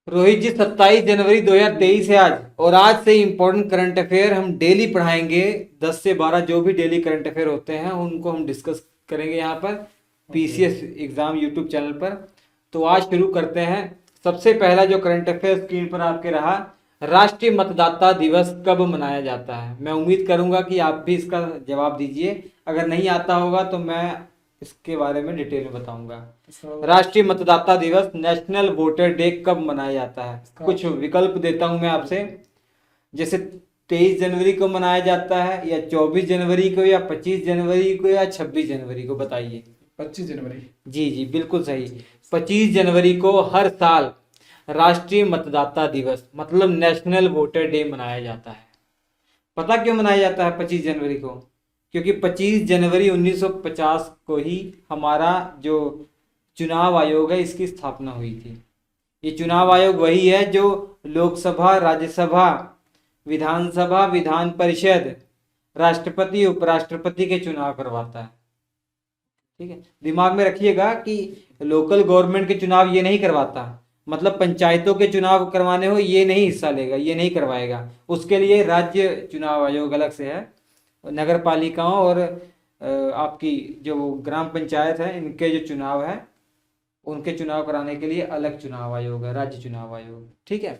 रोहित जी, 27 जनवरी 2023 है आज। और आज से इम्पोर्टेंट करंट अफेयर हम डेली पढ़ाएंगे। 10 से 12 जो भी डेली करंट अफेयर होते हैं उनको हम डिस्कस करेंगे यहाँ पर पीसीएस एग्जाम यूट्यूब चैनल पर। तो आज शुरू करते हैं। सबसे पहला जो करंट अफेयर स्क्रीन पर आपके रहा, राष्ट्रीय मतदाता दिवस कब मनाया जाता है? मैं उम्मीद करूंगा कि आप भी इसका जवाब दीजिए। अगर नहीं आता होगा तो मैं इसके बारे में डिटेल में बताऊंगा। राष्ट्रीय मतदाता दिवस, नेशनल वोटर डे, कब मनाया जाता है? कुछ विकल्प देता हूं मैं आपसे। जैसे 23 जनवरी को मनाया जाता है, या 24 जनवरी को, या 25 जनवरी को, या 26 जनवरी को? बताइए। 25 जनवरी। जी जी, बिल्कुल सही। 25 जनवरी को हर साल राष्ट्रीय मतदाता दिवस मतलब नेशनल वोटर डे मनाया जाता है। पता क्यों मनाया जाता है 25 जनवरी को? क्योंकि 25 जनवरी 1950 को ही हमारा जो चुनाव आयोग है इसकी स्थापना हुई थी। ये चुनाव आयोग वही है जो लोकसभा, राज्यसभा, विधानसभा, विधान परिषद, राष्ट्रपति, उपराष्ट्रपति के चुनाव करवाता है। ठीक है, दिमाग में रखिएगा कि लोकल गवर्नमेंट के चुनाव ये नहीं करवाता। मतलब पंचायतों के चुनाव करवाने हो ये नहीं हिस्सा लेगा, ये नहीं करवाएगा। उसके लिए राज्य चुनाव आयोग अलग से है। नगर पालिकाओं और आपकी जो ग्राम पंचायत है इनके जो चुनाव है उनके चुनाव कराने के लिए अलग चुनाव आयोग है, राज्य चुनाव आयोग। ठीक है।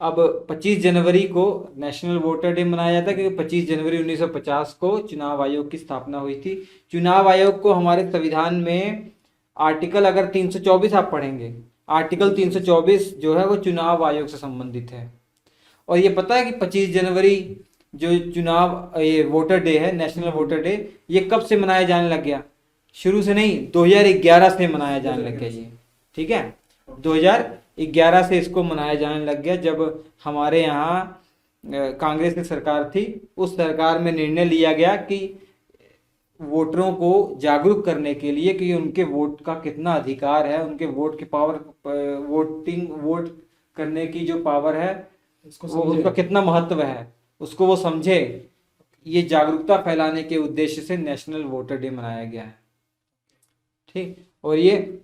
अब 25 जनवरी को नेशनल वोटर डे मनाया जाता है क्योंकि 25 जनवरी 1950 को चुनाव आयोग की स्थापना हुई थी। चुनाव आयोग को हमारे संविधान में आर्टिकल अगर 324 आप पढ़ेंगे, आर्टिकल 324 जो है वो चुनाव आयोग से संबंधित है। और ये पता है कि 25 जनवरी जो चुनाव ये वोटर डे है, नेशनल वोटर डे, ये कब से मनाया जाने लग गया? शुरू से नहीं, 2011 से मनाया जाने लग गया ये। ठीक है, 2011 से इसको मनाया जाने लग गया। जब हमारे यहाँ कांग्रेस की सरकार थी, उस सरकार में निर्णय लिया गया कि वोटरों को जागरूक करने के लिए कि उनके वोट का कितना अधिकार है, उनके वोट की पावर, वोट करने की जो पावर है वो उसका कितना महत्व है, उसको वो समझे। ये जागरूकता फैलाने के उद्देश्य से नेशनल वोटर डे मनाया गया है। ठीक, और ये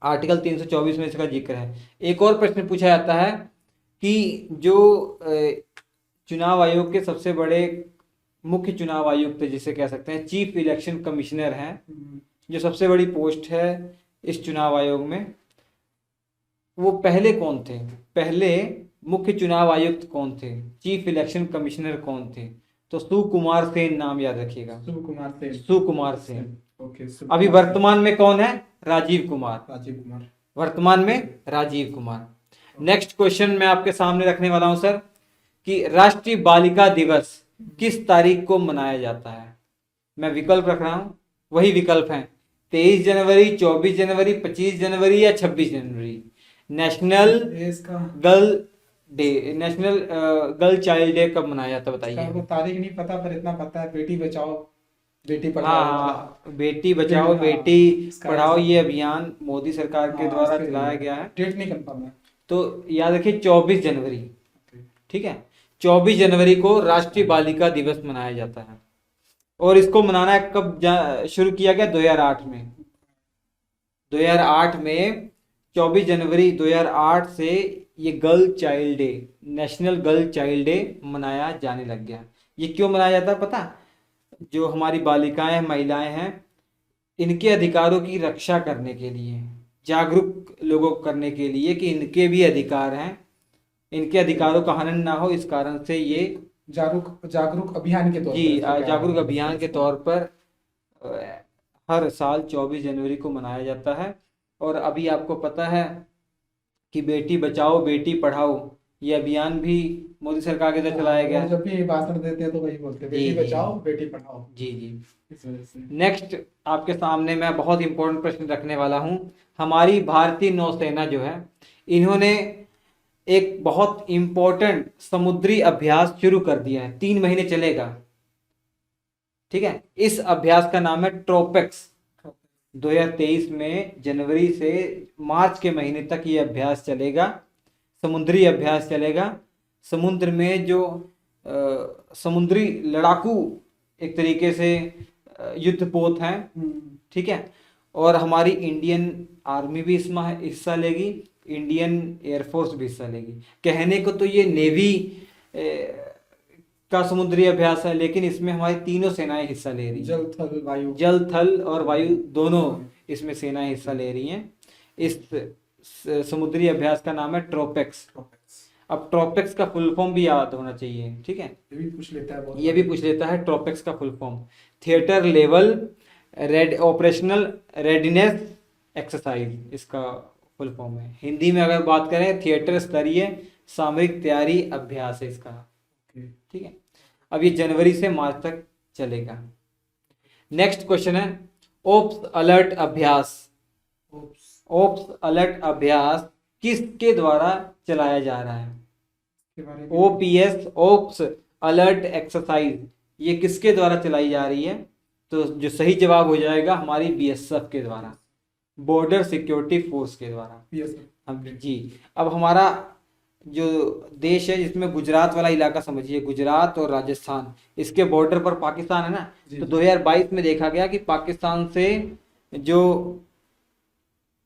आर्टिकल 324 में इसका जिक्र है। एक और प्रश्न पूछा जाता है कि जो चुनाव आयोग के सबसे बड़े मुख्य चुनाव आयुक्त जिसे कह सकते हैं चीफ इलेक्शन कमिश्नर हैं, जो सबसे बड़ी पोस्ट है इस चुनाव आयोग में, वो पहले कौन थे? पहले मुख्य चुनाव आयुक्त कौन थे, चीफ इलेक्शन कमिश्नर कौन थे? तो सुकुमार सेन नाम याद रखिएगा। सुकुमार सेन। सुकुमार सेन। ओके। अभी वर्तमान में कौन है? राजीव कुमार। राजीव कुमार। वर्तमान में राजीव कुमार। नेक्स्ट क्वेश्चन मैं आपके सामने रखने वाला हूं सर कि राष्ट्रीय बालिका दिवस किस तारीख को मनाया जाता है? मैं विकल्प रख रहा हूं, वही विकल्प हैं 23 जनवरी, 24 जनवरी, 25 जनवरी या 26 जनवरी। National girl day, national girl child day कब मनाया जाता है बताइए? तारीख नहीं पता, पर इतना पता है बेटी बचाओ बेटी पढ़ाओ। हाँ, बेटी बचाओ बेटी पढ़ाओ ये अभियान मोदी सरकार के द्वारा चलाया गया है। डेट नहीं कंफर्म है तो याद रखिए 24 जनवरी। ठीक है, 24 जनवरी को राष्ट्रीय बालिका दिवस मनाया जाता है। और इसको मनाना कब शुरू किया गया? 2008 में। 2008 में 24 जनवरी 2008 से ये girl child day, national girl child day मनाया जाने लग गया। ये क्यों मनाया जाता है पता? जो हमारी बालिकाएं, महिलाएं हैं, इनके अधिकारों की रक्षा करने के लिए, जागरूक लोगों को करने के लिए कि इनके भी अधिकार हैं, इनके अधिकारों का हनन ना हो, इस कारण से ये जागरूक अभियान के तौर जी पर जागरूक अभियान के तौर पर हर साल 24 जनवरी को मनाया जाता है। और अभी आपको पता है कि बेटी बचाओ बेटी पढ़ाओ ये अभियान भी मोदी सरकार के द्वारा चलाया गया है। जब भी भाषण देते हैं तो वही बोलते हैं, बेटी बचाओ बेटी पढ़ाओ। जी जी। इस वजह से नेक्स्ट आपके सामने मैं बहुत इंपॉर्टेंट प्रश्न रखने वाला हूं। हमारी भारतीय नौसेना जो है, इन्होंने एक बहुत इंपॉर्टेंट समुद्री अभ्यास शुरू कर दिया है, 3 महीने चलेगा। ठीक है, इस अभ्यास का नाम है ट्रोपेक्स। 2023 में जनवरी से मार्च के महीने तक ये अभ्यास चलेगा, समुद्री अभ्यास चलेगा। समुद्र में जो समुद्री लड़ाकू एक तरीके से युद्धपोत हैं। ठीक है, और हमारी इंडियन आर्मी भी इसमें हिस्सा लेगी। इंडियन एयरफोर्स भी हिस्सा लेगी। कहने को तो ये नेवी का समुद्री अभ्यास है, लेकिन इसमें हमारी तीनों सेनाएं हिस्सा ले रही हैं। जल थल वायु। जल थल और वायु दोनों इसमें सेनाएं हिस्सा ले रही हैं। इस समुद्री अभ्यास का नाम है ट्रोपेक्स। अब ट्रोपेक्स का फुल फॉर्म भी याद होना चाहिए, ठीक है, ये भी पूछ लेता है बहुत। ये भी पूछ लेता है। ट्रोपेक्स का full form theatre level operational readiness exercise, इसका फुल फॉर्म है। हिंदी में अगर बात करें, थिएटर स्तरीय सामरिक तैयारी अभ्यास है इसका, ठीक है। अब ये जनवरी से मार्च तक चलेगा। नेक्स्ट क्वेश्चन है ओप्स अलर्ट अभ्यास। ओप्स अलर्ट अभ्यास किसके द्वारा चलाया जा रहा है? ओपीएस ओप्स अलर्ट एक्सरसाइज ये किसके द्वारा चलाई जा रही है? तो जो सही जवाब हो जाएगा हमारी बीएसएफ के द्वारा, बॉर्डर सिक्योरिटी फोर्स के द्वारा। हम जी, अब हमारा जो देश है जिसमें गुजरात वाला इलाका समझिए, गुजरात और राजस्थान, इसके बॉर्डर पर पाकिस्तान है ना। तो 2022 में देखा गया कि पाकिस्तान से जो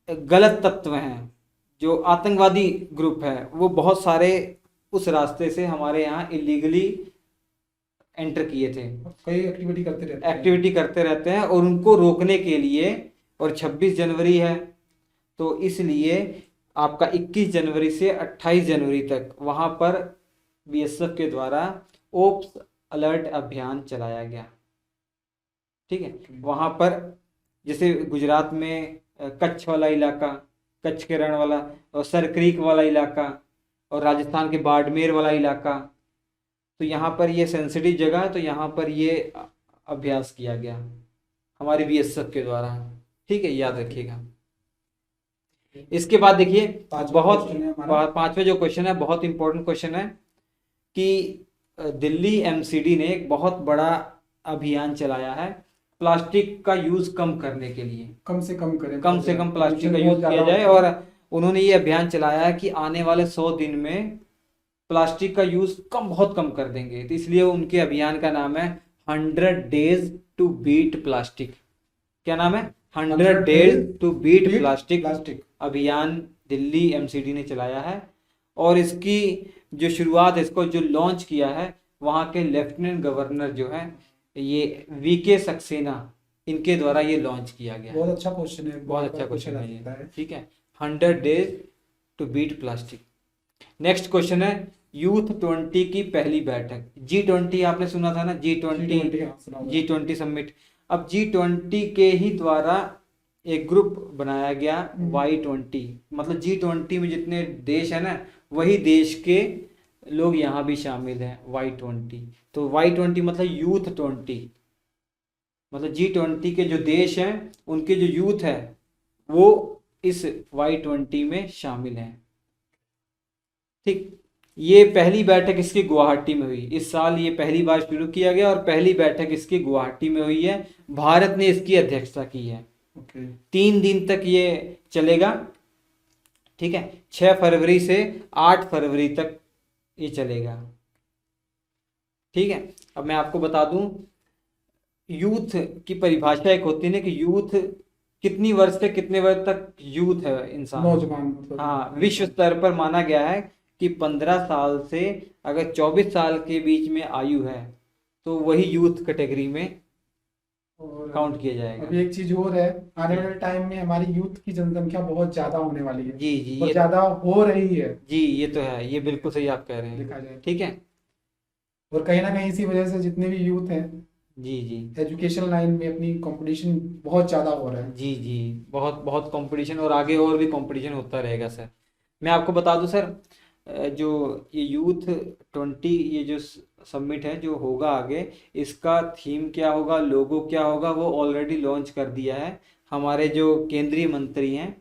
गलत तत्व हैं, जो आतंकवादी ग्रुप है, वो बहुत सारे उस रास्ते से हमारे यहाँ इलीगली एंटर किए थे, कई एक्टिविटी करते रहते हैं और उनको रोकने के लिए, और 26 जनवरी है तो इसलिए आपका 21 जनवरी से 28 जनवरी तक वहाँ पर बीएसएफ के द्वारा ओप्स अलर्ट अभियान चलाया गया, ठीक है। वहाँ पर जैसे गुजरात में कच्छ वाला इलाका, कच्छ के रण वाला और सर क्रीक वाला इलाका, और राजस्थान के बाड़मेर वाला इलाका, तो यहाँ पर ये सेंसिटिव जगह है, तो यहाँ पर ये अभ्यास किया गया हमारी बीएसएफ के द्वारा, ठीक है, याद रखिएगा। इसके बाद देखिए पांचवा जो क्वेश्चन है बहुत इंपॉर्टेंट क्वेश्चन है कि दिल्ली एमसीडी ने एक बहुत बड़ा अभियान चलाया है प्लास्टिक का यूज कम करने के लिए। कम से कम प्लास्टिक का यूज किया जाए, और उन्होंने ये अभियान चलाया है कि आने वाले 100 दिन में प्लास्टिक का यूज बहुत कम कर देंगे। तो इसलिए उनके अभियान का नाम है 100 डेज टू बीट प्लास्टिक। क्या नाम है? 100 डेज टू बीट प्लास्टिक अभियान दिल्ली एमसीडी ने चलाया है। और इसकी जो शुरुआत, इसको जो लॉन्च किया है, वहाँ के लेफ्टिनेंट गवर्नर जो है ये वीके सक्सेना, इनके द्वारा ये लॉन्च किया गया। बहुत अच्छा क्वेश्चन है, बहुत अच्छा क्वेश्चन है ये, ठीक है। 100 days to beat plastic. Next question है यूथ 20 की पहली बैठक। G20 आपने सुना था ना, G20 समिट। अब G20 के ही द्वारा एक ग्रुप बनाया गया Y20, मतलब G20 में जितने देश है ना, वही देश के लोग यहाँ भी शामिल हैं, Y20। तो Y20 मतलब यूथ 20, मतलब G20 के जो देश हैं उनके जो यूथ है वो इस Y20 में शामिल हैं, ठीक। ये पहली बैठक इसकी गुवाहाटी में हुई। इस साल ये पहली बार शुरू किया गया और पहली बैठक इसकी गुवाहाटी में हुई है। भारत ने इसकी अध्यक्षता की है। 3 दिन तक ये चलेगा, ठीक है। 6 फरवरी से 8 फरवरी तक ये चलेगा, ठीक है। अब मैं आपको बता दूं, यूथ की परिभाषा एक होती है ना कि यूथ कितनी वर्ष से कितने वर्ष तक यूथ है इंसान, नौजवान। हाँ, विश्व स्तर पर माना गया है कि 15 साल से अगर 24 साल के बीच में आयु है तो वही यूथ कैटेगरी में काउंट किया जाएगा। अभी एक चीज और है, आने वाले टाइम में हमारी यूथ की जनसंख्या बहुत ज्यादा होने वाली है। जी जी, ये ज्यादा हो रही है। जी ये तो है, ये बिल्कुल सही आप कह रहे हैं, देखा जाए, ठीक है। और कहीं ना कहीं इसी वजह से जितने भी यूथ हैं, जी जी, एजुकेशन लाइन में अपनी कंपटीशन बहुत ज्यादा हो रहा है। जी जी, बहुत बहुत कंपटीशन, और आगे और भी कंपटीशन होता रहेगा सर। मैं आपको बता दूं सर, जो ये यूथ 20 ये जो समिट है जो होगा आगे, इसका थीम क्या होगा, लोगो क्या होगा, वो ऑलरेडी लॉन्च कर दिया है हमारे जो केंद्रीय मंत्री हैं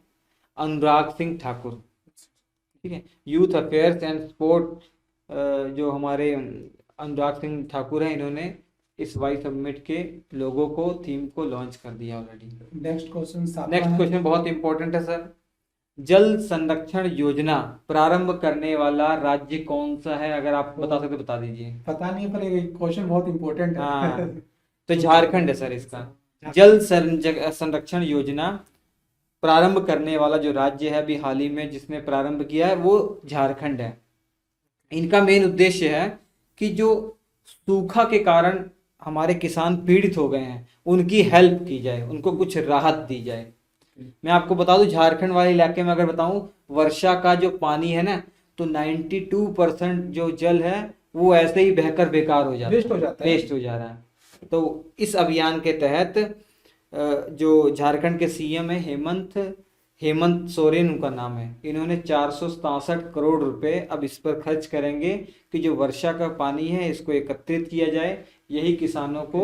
अनुराग सिंह ठाकुर, ठीक है। यूथ अफेयर्स एंड स्पोर्ट जो हमारे अनुराग सिंह ठाकुर हैं, इन्होंने इस वाई समिट के लोगों को, थीम को लॉन्च कर दिया ऑलरेडी। नेक्स्ट क्वेश्चन बहुत इंपॉर्टेंट है सर। जल संरक्षण योजना प्रारंभ करने वाला राज्य कौन सा है? अगर आप बता सकते बता दीजिए। पता नहीं, पर ये क्वेश्चन बहुत इंपॉर्टेंट है। हाँ, तो झारखंड है सर इसका। जल संरक्षण योजना प्रारंभ करने वाला जो राज्य है अभी हाल ही में जिसने प्रारंभ किया है वो झारखंड है। इनका मेन उद्देश्य है कि जो सूखा के कारण हमारे किसान पीड़ित हो गए हैं उनकी हेल्प की जाए, उनको कुछ राहत दी जाए। मैं आपको बता दूं झारखंड वाले इलाके में अगर बताऊं, वर्षा का जो पानी है ना, तो 92% जो जल है वो ऐसे ही बहकर बेकार हो जाता वेस्ट हो जाता है। वेस्ट हो जा रहा है। तो इस अभियान के तहत जो झारखंड के सीएम है हेमंत सोरेन उनका नाम है, इन्होंने 467 करोड़ रुपए अब इस पर खर्च करेंगे कि जो वर्षा का पानी है इसको एकत्रित किया जाए, यही किसानों को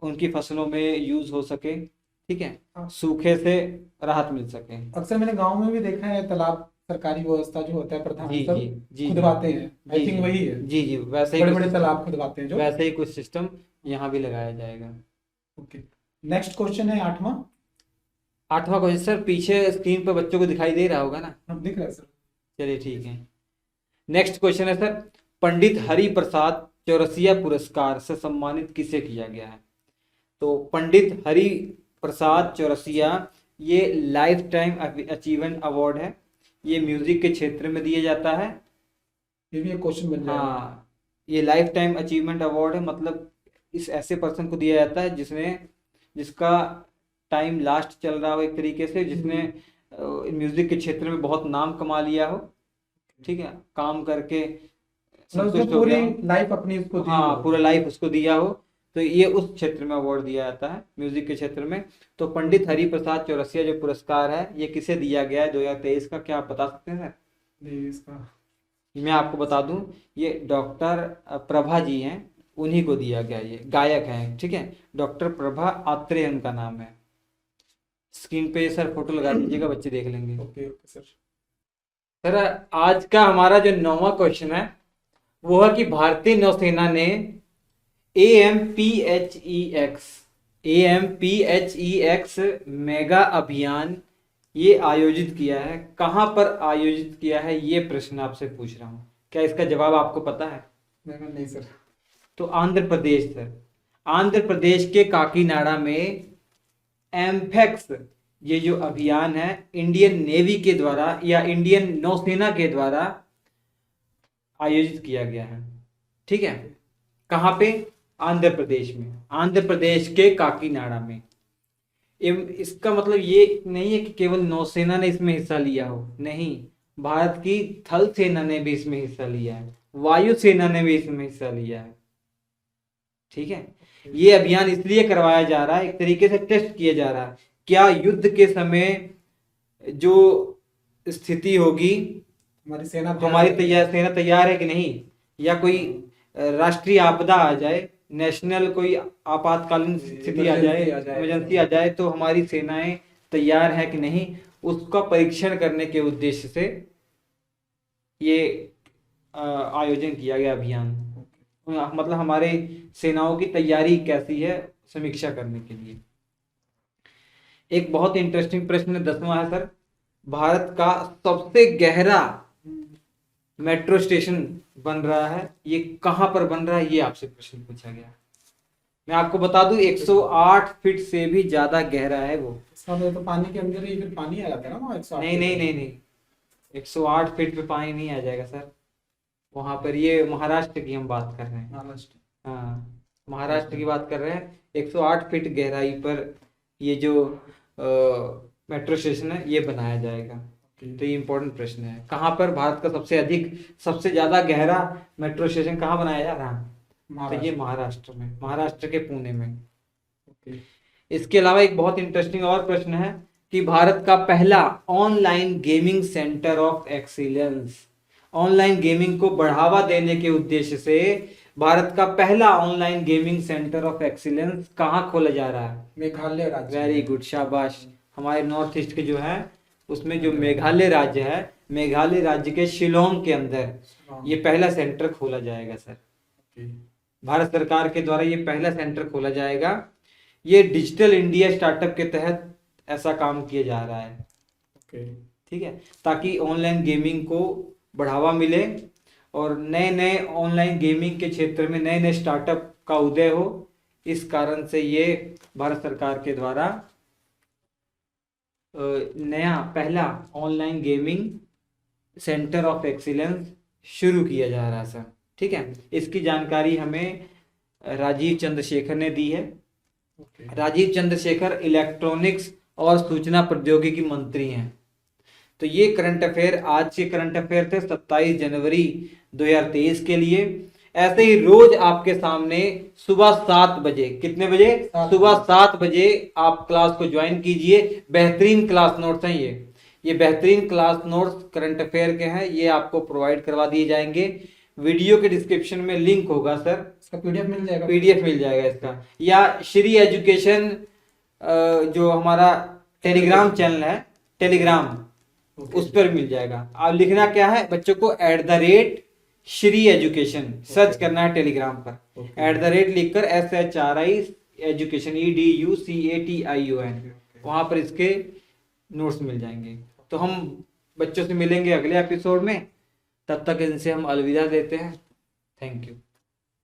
उनकी फसलों में यूज हो सके, ठीक है, हाँ। सूखे से राहत मिल सके। अक्सर मैंने गांव में भी देखा है, तालाब सरकारी व्यवस्था जो होता है, प्रधान जी सब जी जी खुदवाते हैं। आई जी थिंक वही है, जी जी वैसे ही बड़े कुछ बड़े तालाब खुदवाते हैं जो। वैसे ही कुछ सिस्टम यहाँ भी लगाया जाएगा। ओके, नेक्स्ट क्वेश्चन है 8वां। 8वां क्वेश्चन सर, पीछे स्क्रीन पर बच्चों को दिखाई दे रहा होगा ना? हम दिख रहा है सर। चलिए ठीक है। नेक्स्ट क्वेश्चन है सर, पंडित हरि प्रसाद चौरसिया पुरस्कार से सम्मानित किसे किया गया है? तो पंडित हरि प्रसाद चौरसिया ये लाइफ टाइम अचीवमेंट अवार्ड है, ये म्यूजिक के क्षेत्र में दिया जाता है। ये भी एक क्वेश्चन बन जाएगा। हाँ, ये लाइफ टाइम अचीवमेंट अवार्ड है, मतलब इस ऐसे पर्सन को दिया जाता है जिसका टाइम लास्ट चल रहा हो एक तरीके से, जिसने म्यूजिक के क्षेत्र में बहुत नाम कमा लिया हो, ठीक है, काम करके मतलब उसने संतुष्ट हो पूरी गया हो। लाइफ अपनी उसको दी हाँ, हो। पूरा लाइफ उसको दिया हो, तो ये उस क्षेत्र में अवार्ड दिया जाता है म्यूजिक के क्षेत्र में। तो पंडित हरि प्रसाद चौरसिया जो पुरस्कार है ये किसे दिया गया है 2023 का, क्या आप बता सकते हैं सर? नहीं, इसका मैं आपको बता दूं, ये डॉक्टर प्रभा जी हैं, उन्हीं को दिया गया, ये गायक हैं, ठीक है, डॉक्टर प्रभा आत्रेय उनका नाम है। स्क्रीन पे सर फोटो लगा दीजिएगा, बच्चे देख लेंगे। Okay okay sir. सर आज का हमारा जो 9वां क्वेश्चन है वो है कि भारतीय नौसेना ने AMPHEX मेगा अभियान ये आयोजित किया है, कहां पर आयोजित किया है, ये प्रश्न आपसे पूछ रहा हूं, क्या इसका जवाब आपको पता है? नहीं सर। तो आंध्र प्रदेश सर, आंध्र प्रदेश के काकीनाडा में एम्फेक्स ये जो अभियान है इंडियन नेवी के द्वारा या इंडियन नौसेना के द्वारा आयोजित किया गया है, ठीक है। कहां पे? आंध्र प्रदेश में, आंध्र प्रदेश के काकीनाडा में। इसका मतलब ये नहीं है कि केवल नौसेना ने इसमें हिस्सा लिया हो, नहीं, भारत की थल सेना ने भी इसमें हिस्सा लिया है, वायुसेना ने भी इसमें हिस्सा लिया है, ठीक है। ये अभियान इसलिए करवाया जा रहा है, एक तरीके से टेस्ट किया जा रहा है, क्या युद्ध के समय जो स्थिति होगी हमारी सेना सेना तैयार है कि नहीं, या कोई राष्ट्रीय आपदा आ जाए, नेशनल कोई आपातकालीन स्थिति आ जाए, इमरजेंसी आ जाए, तो हमारी सेनाएं तैयार है कि नहीं, उसका परीक्षण करने के उद्देश्य से ये आयोजन किया गया अभियान, मतलब हमारे सेनाओं की तैयारी कैसी है समीक्षा करने के लिए। एक बहुत इंटरेस्टिंग प्रश्न 10वां है सर, भारत का सबसे गहरा मेट्रो स्टेशन बन रहा है, ये कहां पर बन रहा है, ये आपसे प्रश्न पूछा गया। मैं आपको बता दूं 108 फीट से भी ज्यादा गहरा है वो। तो पानी के अंदर ही फिर पानी आ जाता है ना वहाँ 108 नहीं नहीं नहीं नहीं, 108 फीट पे पानी नहीं आ जाएगा सर वहां पर। ये महाराष्ट्र की हम बात कर रहे हैं, महाराष्ट्र। हाँ महाराष्ट्र की बात कर रहे हैं। 108 फीट गहराई पर ये जो मेट्रो स्टेशन है ये बनाया जाएगा। तो ये इंपॉर्टेंट प्रश्न है, कहाँ पर भारत का सबसे ज्यादा गहरा मेट्रो स्टेशन कहाँ बनाया जा रहा है? तो ये महाराष्ट्र में, महाराष्ट्र के पुणे में। इसके अलावा एक बहुत इंटरेस्टिंग और प्रश्न है कि भारत का पहला online gaming centre of excellence, online gaming को बढ़ावा देने के उद्देश्य से भारत का पहला online gaming centre of excellence कहाँ खोला जा रहा है? मेघालय राज्य। वेरी गुड, शाबाश। हमारे नॉर्थ ईस्ट के जो है उसमें जो मेघालय राज्य है, मेघालय राज्य के शिलोंग के अंदर ये पहला सेंटर खोला जाएगा सर। भारत सरकार के द्वारा ये पहला सेंटर खोला जाएगा। ये डिजिटल इंडिया स्टार्टअप के तहत ऐसा काम किया जा रहा है, ठीक है, ताकि ऑनलाइन गेमिंग को बढ़ावा मिले और नए नए ऑनलाइन गेमिंग के क्षेत्र में नए नए स्टार्टअप का उदय हो। इस कारण से ये भारत सरकार के द्वारा नया पहला online gaming centre of excellence शुरू किया जा रहा है सर। ठीक है, इसकी जानकारी हमें राजीव चंद्रशेखर ने दी है। राजीव चंद्रशेखर इलेक्ट्रॉनिक्स और सूचना प्रौद्योगिकी मंत्री हैं। तो ये करंट अफेयर, आज के करंट अफेयर थे 27 जनवरी 2023 के लिए। ऐसे ही रोज आपके सामने सुबह 7 बजे, कितने बजे? सुबह 7 बजे आप क्लास को ज्वाइन कीजिए। बेहतरीन क्लास नोट्स हैं ये बेहतरीन क्लास नोट्स करंट अफेयर के हैं, ये आपको प्रोवाइड करवा दिए जाएंगे। वीडियो के डिस्क्रिप्शन में लिंक होगा सर, इसका पीडीएफ मिल जाएगा। पीडीएफ मिल जाएगा इसका, या श्री एजुकेशन जो हमारा टेलीग्राम चैनल है, टेलीग्राम, उस पर मिल जाएगा। आप लिखना क्या है बच्चों को, @श्री एजुकेशन सर्च करना है टेलीग्राम पर। @ लिखकर SHRI एजुकेशन EDUCATION, वहां पर इसके नोट्स मिल जाएंगे। तो हम बच्चों से मिलेंगे अगले एपिसोड में, तब तक इनसे हम अलविदा देते हैं। Thank you.